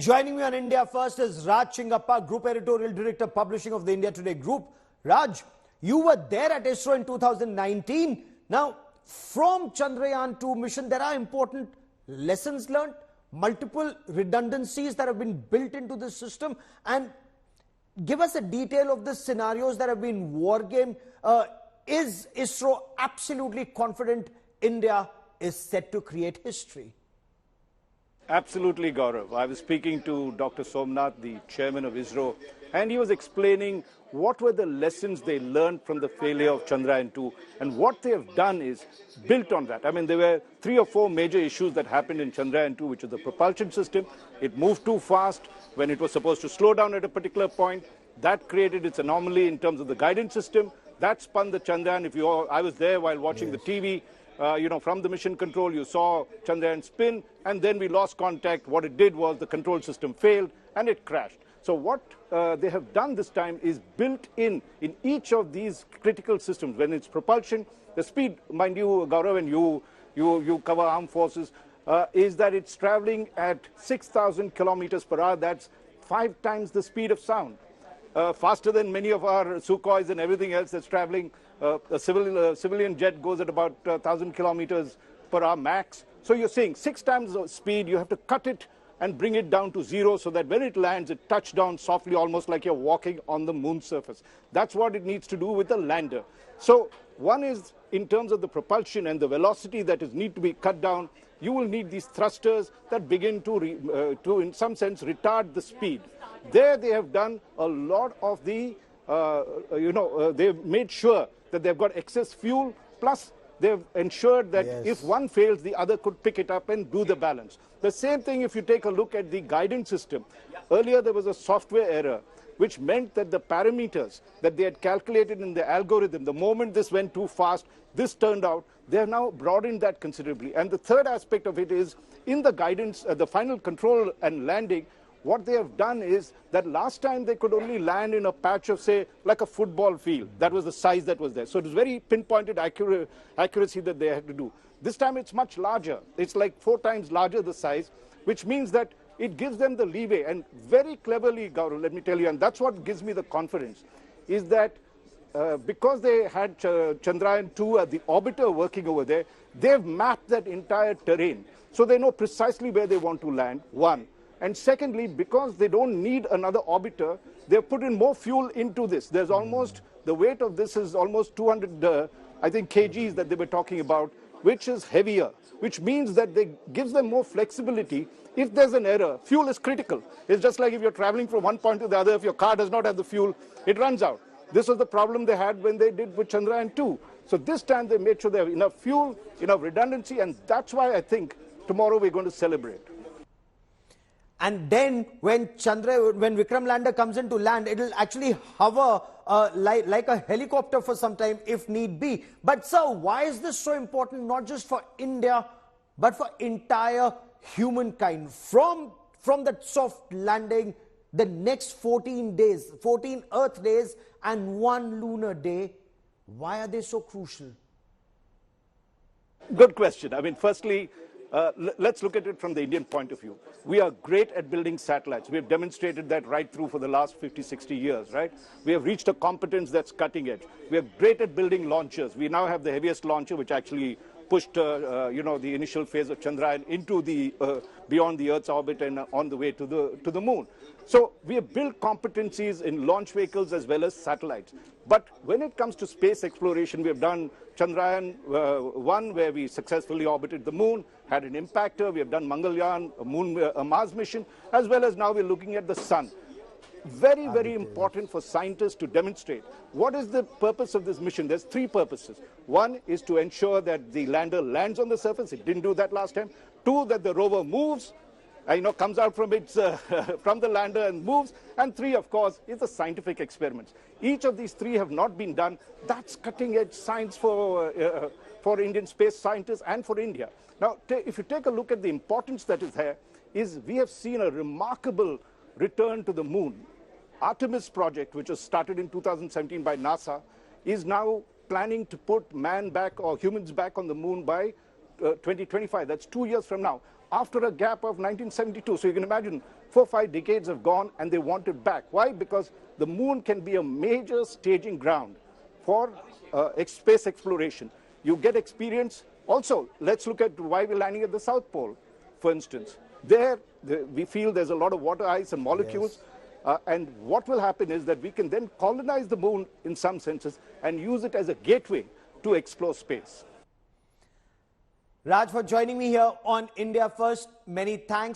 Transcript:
Joining me on India First is Raj Chengappa, Group Editorial Director, Publishing of the India Today Group. Raj, you were there at Isro in 2019. Now, from Chandrayaan-3 mission, there are important lessons learned, multiple redundancies that have been built into the system, and give us a detail of the scenarios that have been wargamed. Is Isro absolutely confident India is set to create history? Absolutely, Gaurav. I was speaking to Dr. Somnath, the chairman of Isro, and he was explaining what were the lessons they learned from the failure of Chandrayaan-2, and what they have done is built on that. I mean, there were 3 or 4 major issues that happened in Chandrayaan-2, which is the propulsion system. It moved too fast when it was supposed to slow down at a particular point. That created its anomaly in terms of the guidance system. That spun the Chandrayaan. I was there while watching the TV. From the mission control, you saw Chandrayaan spin, and then we lost contact. What it did was the control system failed, and it crashed. So what they have done this time is built in each of these critical systems. When it's propulsion, the speed, mind you, Gaurav, and you cover armed forces, is that it's traveling at 6,000 kilometers per hour. That's 5 times the speed of sound. Faster than many of our Sukhois and everything else that's traveling. A civilian jet goes at about 1,000 kilometers per hour max. So you're saying 6 times the speed, you have to cut it and bring it down to 0 so that when it lands, it touches down softly, almost like you're walking on the moon's surface. That's what it needs to do with the lander. So one is in terms of the propulsion and the velocity that is need to be cut down. You will need these thrusters that begin to in some sense, retard the speed. There they have done a lot of the, they've made sure that they've got excess fuel, plus they've ensured that if one fails, the other could pick it up and do the balance. The same thing if you take a look at the guidance system. Earlier there was a software error, which meant that the parameters that they had calculated in the algorithm, the moment this went too fast, this turned out. They have now broadened that considerably. And the third aspect of it is in the guidance, the final control and landing, what they have done is that last time they could only land in a patch of, say, like a football field. That was the size that was there. So it was very pinpointed accuracy that they had to do. This time it's much larger. It's like 4 times larger the size, which means that it gives them the leeway. And very cleverly, Gaurav, let me tell you, and that's what gives me the confidence, is that because they had Chandrayaan-2, the orbiter working over there, they've mapped that entire terrain. So they know precisely where they want to land, one. And secondly, because they don't need another orbiter, they've put in more fuel into this. There's almost, the weight of this is almost 200, kgs that they were talking about, which is heavier, which means that they gives them more flexibility. If there's an error, fuel is critical. It's just like if you're traveling from one point to the other, if your car does not have the fuel, it runs out. This was the problem they had when they did with Chandrayaan-2. So this time they made sure they have enough fuel, enough redundancy, and that's why I think tomorrow we're going to celebrate. And then when Vikram lander comes in to land, it'll actually hover like a helicopter for some time if need be. But sir, why is this so important, not just for India, but for entire humankind? From that soft landing, the next 14 days, 14 Earth days and 1 lunar day, why are they so crucial? Good question. I mean, firstly, let's look at it from the Indian point of view. We are great at building satellites. We have demonstrated that right through for the last 50, 60 years, right? We have reached a competence that's cutting edge. We are great at building launchers. We now have the heaviest launcher, which actually pushed, the initial phase of Chandrayaan into the, beyond the Earth's orbit and on the way to the moon. So we have built competencies in launch vehicles as well as satellites. But when it comes to space exploration, we have done Chandrayaan-1, where we successfully orbited the moon, had an impactor. We have done Mangalyaan, a Mars mission, as well as now we're looking at the sun. Very, very important for scientists to demonstrate. What is the purpose of this mission? There's 3 purposes. One is to ensure that the lander lands on the surface. It didn't do that last time. 2, that the rover moves, comes out from its from the lander and moves. And 3, of course, is the scientific experiments. Each of these 3 have not been done. That's cutting-edge science for Indian space scientists and for India. Now, if you take a look at the importance that is there, is we have seen a remarkable return to the moon. Artemis project, which was started in 2017 by NASA, is now planning to put man back or humans back on the moon by 2025. That's 2 years from now, after a gap of 1972. So you can imagine 4-5 decades have gone and they want it back. Why? Because the moon can be a major staging ground for space exploration. You get experience. Also, let's look at why we're landing at the South Pole, for instance. There, we feel there's a lot of water ice and molecules. Yes. And what will happen is that we can then colonize the moon in some senses and use it as a gateway to explore space. Raj, for joining me here on India First. Many thanks.